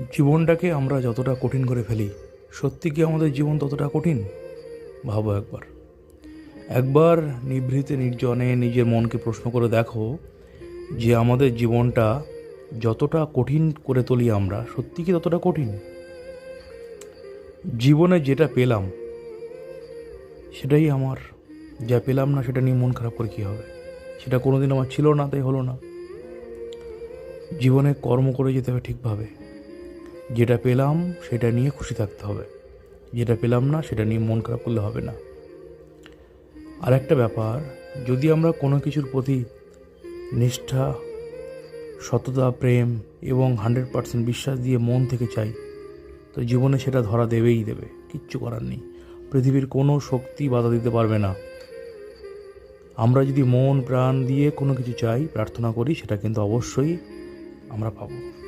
জীবনটাকে আমরা যতটা কঠিন করে ফেলি, সত্যি কি আমাদের জীবন ততটা কঠিন? ভাবো একবার। একবার নিভৃতে নির্জনে নিজের মনকে প্রশ্ন করে দেখো যে আমাদের জীবনটা যতটা কঠিন করে তুলি আমরা, সত্যি কি ততটা কঠিন? জীবনে যেটা পেলাম সেটাই আমার, যা পেলাম না সেটা নিয়ে মন খারাপ করে কী হবে? সেটা কোনোদিন আমার ছিল না, তাই হলো না। জীবনে কর্ম করে যেতে হবে ঠিকভাবে। যেটা পেলাম সেটা নিয়ে খুশি থাকতে হবে, যেটা পেলাম না সেটা নিয়ে মন খারাপ করলে হবে না। আর একটা ব্যাপার, যদি আমরা কোনো কিছুর প্রতি নিষ্ঠা, সততা, প্রেম এবং 100% বিশ্বাস দিয়ে মন থেকে চাই, তো জীবনে সেটা ধরা দেবেই দেবে, কিচ্ছু করার নেই। পৃথিবীর কোনো শক্তি বাধা দিতে পারবে না। আমরা যদি মন প্রাণ দিয়ে কোনো কিছু চাই, প্রার্থনা করি, সেটা কিন্তু অবশ্যই আমরা পাবো।